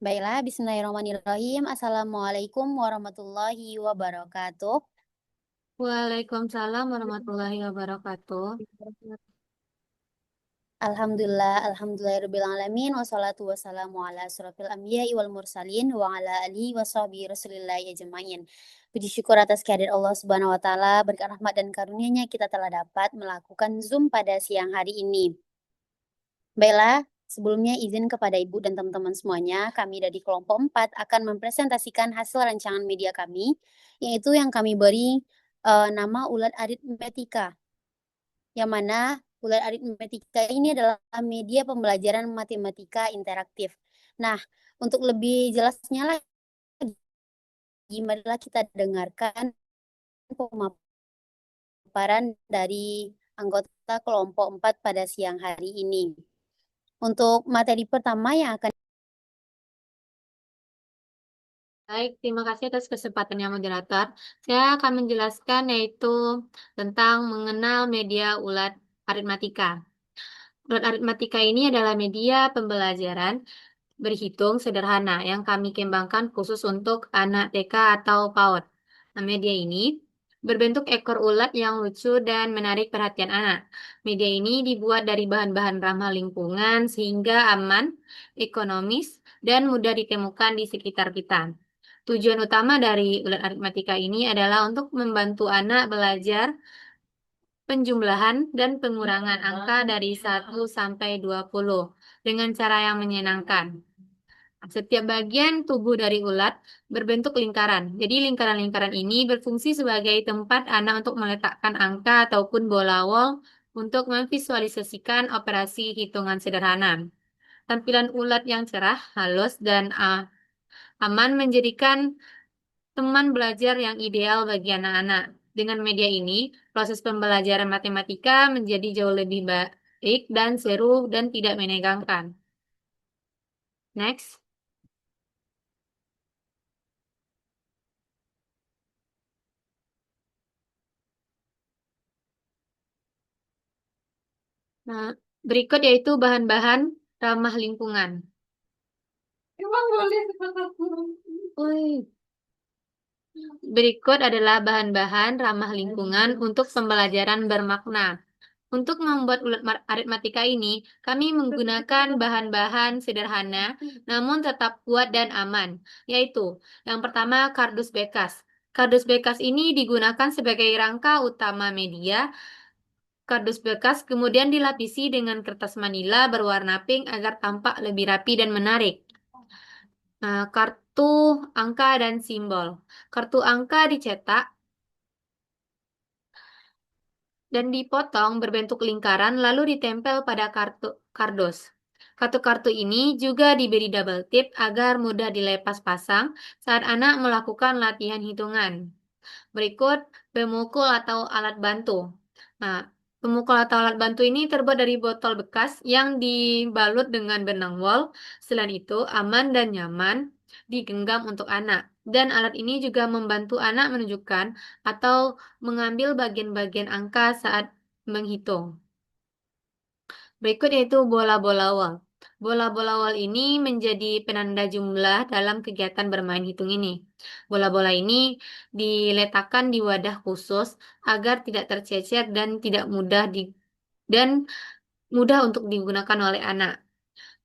Baiklah, bismillahirrahmanirrahim. Assalamualaikum warahmatullahi wabarakatuh. Waalaikumsalam warahmatullahi wabarakatuh. Alhamdulillahirabbil alamin wassalatu wassalamu ala asrofil anbiya'i wal mursalin wa ala alihi washabihi rasulillahi ajmain. Puji syukur atas kehadirat Allah Subhanahu wa taala, berkat rahmat dan karunia-Nya kita telah dapat melakukan Zoom pada siang hari ini. Baiklah, sebelumnya izin kepada Ibu dan teman-teman semuanya, kami dari kelompok 4 akan mempresentasikan hasil rancangan media kami, yaitu yang kami beri nama Ulat Aritmetika. Yang mana Ulat Aritmetika ini adalah media pembelajaran matematika interaktif. Nah, untuk lebih jelasnya lagi, marilah kita dengarkan pemaparan dari anggota kelompok 4 pada siang hari ini. Untuk materi pertama yang akan Baik, terima kasih atas kesempatannya moderator. Saya akan menjelaskan yaitu tentang mengenal media ulat aritmatika. Ulat aritmatika ini adalah media pembelajaran berhitung sederhana yang kami kembangkan khusus untuk anak TK atau PAUD. Nah, media ini berbentuk ekor ulat yang lucu dan menarik perhatian anak. Media ini dibuat dari bahan-bahan ramah lingkungan sehingga aman, ekonomis, dan mudah ditemukan di sekitar kita. Tujuan utama dari ulat aritmatika ini adalah untuk membantu anak belajar penjumlahan dan pengurangan angka dari 1 sampai 20 dengan cara yang menyenangkan. Setiap bagian tubuh dari ulat berbentuk lingkaran. Jadi lingkaran-lingkaran ini berfungsi sebagai tempat anak untuk meletakkan angka ataupun bola wol untuk memvisualisasikan operasi hitungan sederhana. Tampilan ulat yang cerah, halus, dan aman menjadikan teman belajar yang ideal bagi anak-anak. Dengan media ini, proses pembelajaran matematika menjadi jauh lebih baik dan seru dan tidak menegangkan. Next. Nah, berikut yaitu bahan-bahan ramah lingkungan. Emang boleh aku? Berikut adalah bahan-bahan ramah lingkungan untuk pembelajaran bermakna. Untuk membuat ulat aritmatika ini, kami menggunakan bahan-bahan sederhana namun tetap kuat dan aman, yaitu yang pertama kardus bekas. Kardus bekas ini digunakan sebagai rangka utama media. Kardus bekas kemudian dilapisi dengan kertas manila berwarna pink agar tampak lebih rapi dan menarik. Nah, kartu angka dan simbol. Kartu angka dicetak dan dipotong berbentuk lingkaran lalu ditempel pada kardus. Kartu-kartu ini juga diberi double tip agar mudah dilepas pasang saat anak melakukan latihan hitungan. Berikut pemukul atau alat bantu. Nah, pemukul atau alat bantu ini terbuat dari botol bekas yang dibalut dengan benang wol. Selain itu, aman dan nyaman digenggam untuk anak. Dan alat ini juga membantu anak menunjukkan atau mengambil bagian-bagian angka saat menghitung. Berikut yaitu bola-bola wol. Bola-bola wol ini menjadi penanda jumlah dalam kegiatan bermain hitung ini. Bola-bola ini diletakkan di wadah khusus agar tidak tercecer dan tidak dan mudah untuk digunakan oleh anak.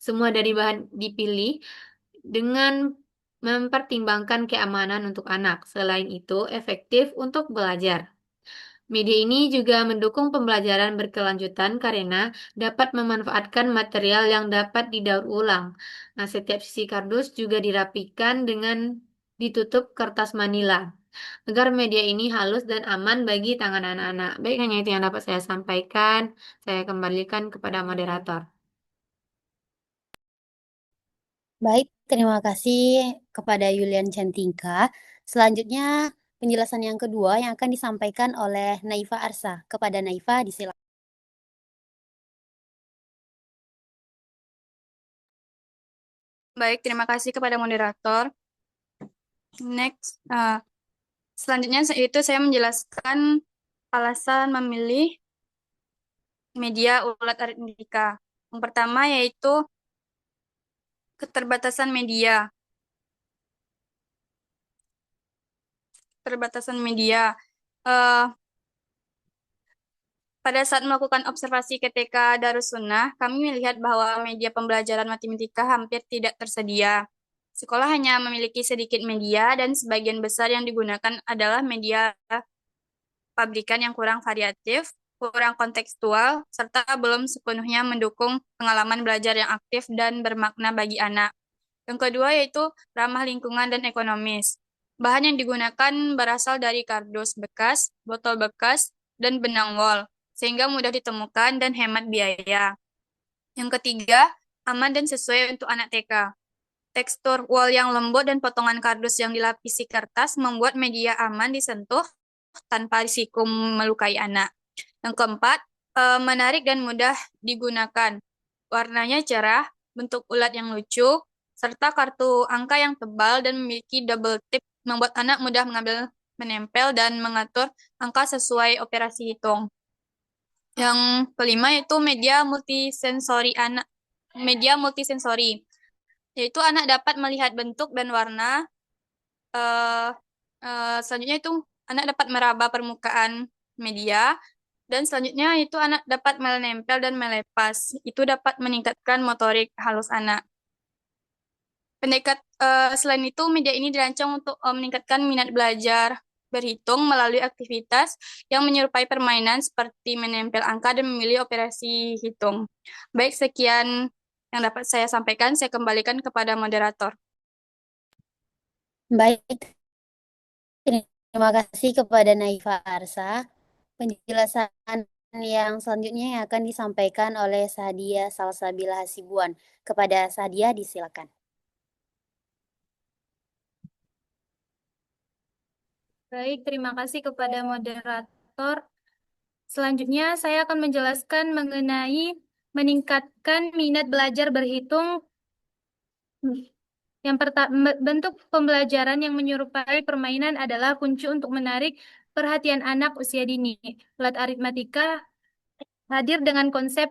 Semua dari bahan dipilih dengan mempertimbangkan keamanan untuk anak. Selain itu, efektif untuk belajar. Media ini juga mendukung pembelajaran berkelanjutan karena dapat memanfaatkan material yang dapat didaur ulang. Nah, setiap sisi kardus juga dirapikan dengan ditutup kertas manila agar media ini halus dan aman bagi tangan anak-anak. Baik, hanya itu yang dapat saya sampaikan. Saya kembalikan kepada moderator. baik, terima kasih kepada Yulian Cantika. Selanjutnya penjelasan yang kedua yang akan disampaikan oleh Naifa Arsa. Kepada Naifa disilakan. Baik, terima kasih kepada moderator. Next, selanjutnya itu saya menjelaskan alasan memilih media ulat aritmetika. Yang pertama yaitu Keterbatasan media. Keterbatasan media. Eh, Pada saat melakukan observasi ketika Darussunnah, kami melihat bahwa media pembelajaran matematika hampir tidak tersedia. Sekolah hanya memiliki sedikit media dan sebagian besar yang digunakan adalah media pabrikan yang kurang variatif, kurang kontekstual, serta belum sepenuhnya mendukung pengalaman belajar yang aktif dan bermakna bagi anak. Yang kedua yaitu ramah lingkungan dan ekonomis. Bahan yang digunakan berasal dari kardus bekas, botol bekas, dan benang wol, sehingga mudah ditemukan dan hemat biaya. Yang ketiga, aman dan sesuai untuk anak TK. Tekstur wol yang lembut dan potongan kardus yang dilapisi kertas membuat media aman disentuh tanpa risiko melukai anak. Yang keempat, menarik dan mudah digunakan. Warnanya cerah, bentuk ulat yang lucu, serta kartu angka yang tebal dan memiliki double tip membuat anak mudah mengambil, menempel, dan mengatur angka sesuai operasi hitung. Yang kelima yaitu media multisensori anak. Media multisensori, yaitu anak dapat melihat bentuk dan warna. Selanjutnya itu anak dapat meraba permukaan media. Dan selanjutnya itu anak dapat menempel dan melepas. Itu dapat meningkatkan motorik halus anak. Selain itu, media ini dirancang untuk meningkatkan minat belajar berhitung melalui aktivitas yang menyerupai permainan seperti menempel angka dan memilih operasi hitung. Baik, sekian yang dapat saya sampaikan. Saya kembalikan kepada moderator. Baik, terima kasih kepada Naifa Arsa. Penjelasan yang selanjutnya yang akan disampaikan oleh Sadia Salsabila Hasibuan. Kepada Sadia, disilakan. Baik, terima kasih kepada moderator. Selanjutnya, saya akan menjelaskan mengenai meningkatkan minat belajar berhitung. Yang pertama, bentuk pembelajaran yang menyerupai permainan adalah kunci untuk menarik perhatian anak usia dini. Alat aritmatika hadir dengan konsep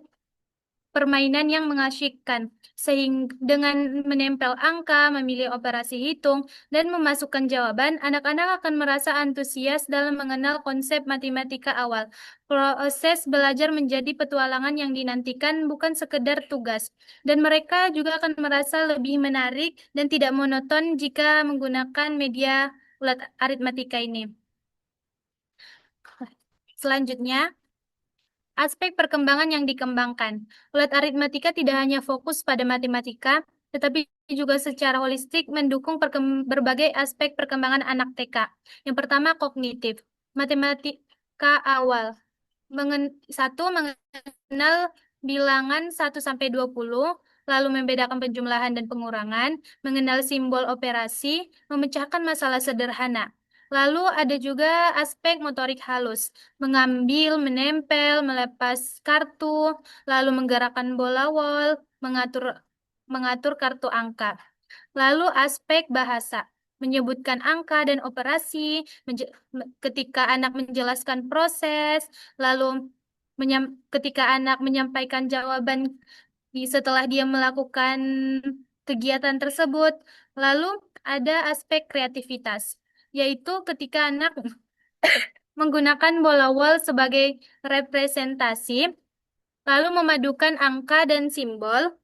permainan yang mengasyikkan, sehingga dengan menempel angka, memilih operasi hitung, dan memasukkan jawaban, anak-anak akan merasa antusias dalam mengenal konsep matematika awal. Proses belajar menjadi petualangan yang dinantikan, bukan sekedar tugas, dan mereka juga akan merasa lebih menarik dan tidak monoton jika menggunakan media ulat aritmatika ini. Selanjutnya, aspek perkembangan yang dikembangkan. Ulat aritmatika tidak hanya fokus pada matematika, tetapi juga secara holistik mendukung berbagai aspek perkembangan anak TK. Yang pertama, kognitif. Matematika awal. Satu, mengenal bilangan 1 sampai 20, lalu membedakan penjumlahan dan pengurangan, mengenal simbol operasi, memecahkan masalah sederhana. Lalu ada juga aspek motorik halus, mengambil, menempel, melepas kartu, lalu menggerakkan bola wol, mengatur kartu angka. Lalu aspek bahasa, menyebutkan angka dan operasi, ketika anak menjelaskan proses, lalu ketika anak menyampaikan jawaban setelah dia melakukan kegiatan tersebut. Lalu ada aspek kreativitas, yaitu ketika anak menggunakan bola wol sebagai representasi, lalu memadukan angka dan simbol.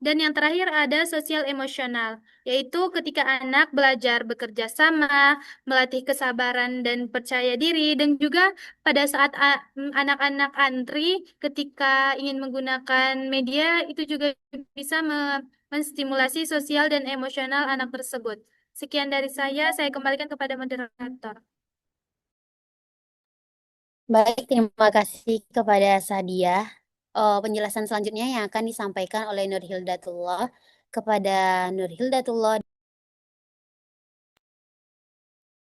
Dan yang terakhir ada sosial emosional, yaitu ketika anak belajar bekerja sama, melatih kesabaran dan percaya diri, dan juga pada saat anak-anak antri ketika ingin menggunakan media, itu juga bisa menstimulasi sosial dan emosional anak tersebut. Sekian dari saya kembalikan kepada moderator. Baik, terima kasih kepada Sadia. Penjelasan selanjutnya yang akan disampaikan oleh Nur Hildatullah. Kepada Nur Hildatullah.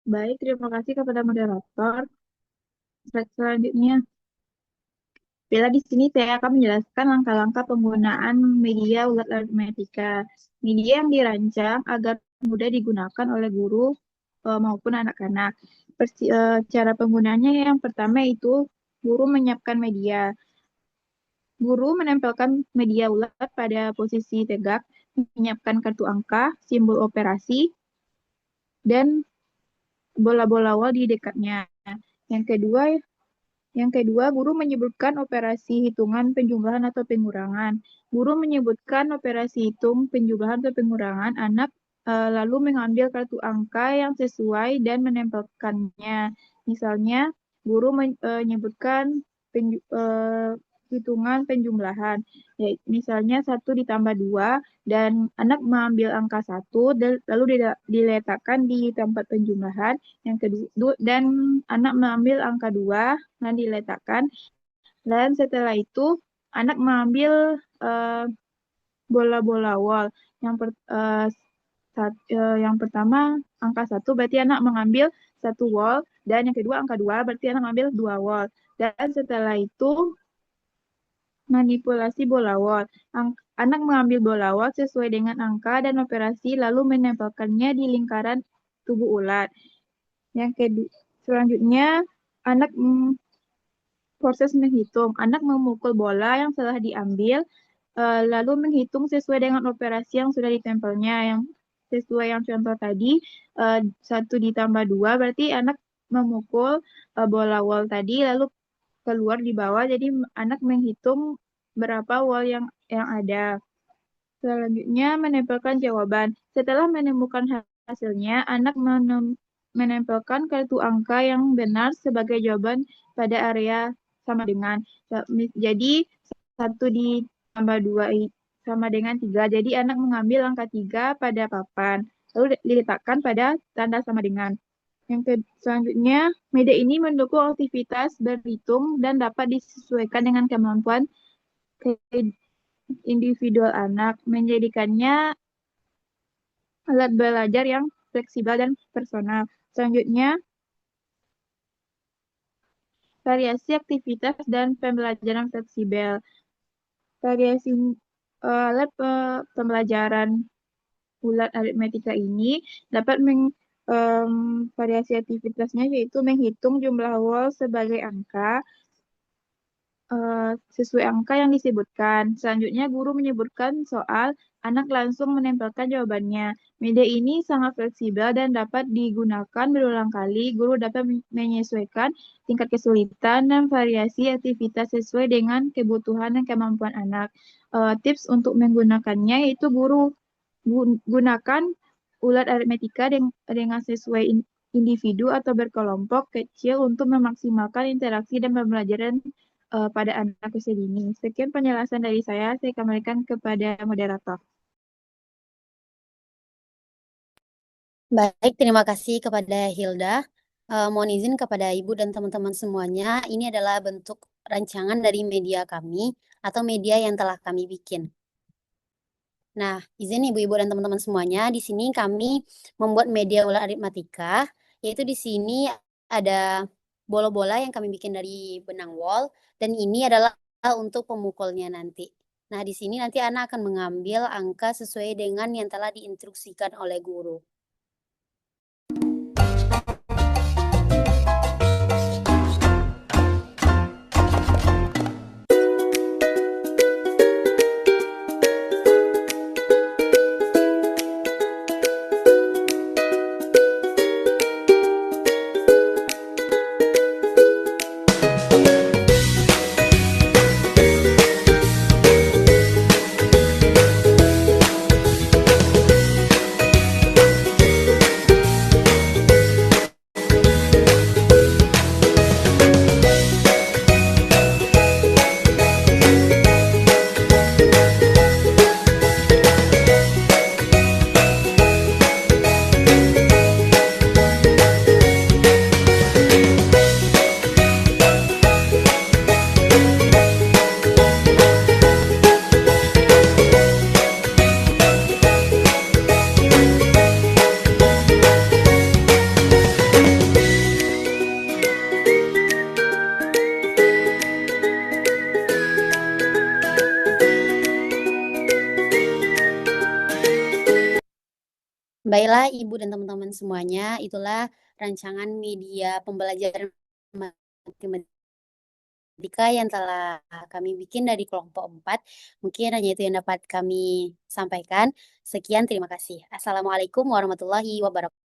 Baik, terima kasih kepada moderator. Slide selanjutnya. Bila di sini saya akan menjelaskan langkah-langkah penggunaan media ulat aritmatika. Media yang dirancang agar mudah digunakan oleh guru maupun anak-anak. Cara penggunaannya yang pertama itu guru menyiapkan media. Guru menempelkan media ulat pada posisi tegak menyiapkan kartu angka, simbol operasi, dan bola-bola wall di dekatnya. Yang kedua, guru menyebutkan operasi hitungan penjumlahan atau pengurangan. Guru menyebutkan operasi hitung penjumlahan atau pengurangan. Anak lalu mengambil kartu angka yang sesuai dan menempelkannya. Misalnya, guru menyebutkan hitungan penjumlahan. Ya, misalnya 1 ditambah 2, dan anak mengambil angka 1, lalu diletakkan di tempat penjumlahan. Yang kedua, dan anak mengambil angka 2 dan diletakkan. Dan setelah itu, anak mengambil bola-bola wall. Yang pertama angka 1 berarti anak mengambil 1 wall, dan yang kedua angka 2 berarti anak mengambil 2 wall. Dan setelah itu manipulasi bola wall. Anak mengambil bola wall sesuai dengan angka dan operasi lalu menempelkannya di lingkaran tubuh ulat. Yang kedua, selanjutnya anak proses menghitung. Anak memukul bola yang telah diambil lalu menghitung sesuai dengan operasi yang sudah ditempelnya. Yang sesuai yang contoh tadi, 1 ditambah 2 berarti anak memukul bola wall tadi lalu keluar di bawah, jadi anak menghitung berapa wall yang ada. Selanjutnya menempelkan jawaban. Setelah menemukan hasilnya, anak menempelkan kartu angka yang benar sebagai jawaban pada area sama dengan. Jadi 1 ditambah 2 sama dengan 3. Jadi anak mengambil angka 3 pada papan, lalu diletakkan pada tanda sama dengan. Selanjutnya, media ini mendukung aktivitas berhitung dan dapat disesuaikan dengan kemampuan individual anak, menjadikannya alat belajar yang fleksibel dan personal. Selanjutnya, variasi aktivitas dan pembelajaran fleksibel. Variasi alat pembelajaran ulat aritmetika ini dapat variasi aktivitasnya yaitu menghitung jumlah wall sebagai angka sesuai angka yang disebutkan. Selanjutnya, guru menyebutkan soal, anak langsung menempelkan jawabannya. Media ini sangat fleksibel dan dapat digunakan berulang kali. Guru dapat menyesuaikan tingkat kesulitan dan variasi aktivitas sesuai dengan kebutuhan dan kemampuan anak. Tips untuk menggunakannya yaitu guru gunakan ulat aritmetika dengan sesuai individu atau berkelompok kecil untuk memaksimalkan interaksi dan pembelajaran pada anak usia dini. Sekian penjelasan dari saya kembalikan kepada moderator. Baik, terima kasih kepada Hilda. Mohon izin kepada Ibu dan teman-teman semuanya, ini adalah bentuk rancangan dari media kami atau media yang telah kami bikin. Nah, izin Ibu-ibu dan teman-teman semuanya, di sini kami membuat media ulat aritmatika, yaitu di sini ada bola-bola yang kami bikin dari benang wol, dan ini adalah untuk pemukulnya nanti. Nah, di sini nanti anak akan mengambil angka sesuai dengan yang telah diinstruksikan oleh guru. Baiklah Ibu dan teman-teman semuanya, itulah rancangan media pembelajaran matematika aritmetika yang telah kami bikin dari kelompok 4. Mungkin hanya itu yang dapat kami sampaikan. Sekian, terima kasih. Assalamualaikum warahmatullahi wabarakatuh.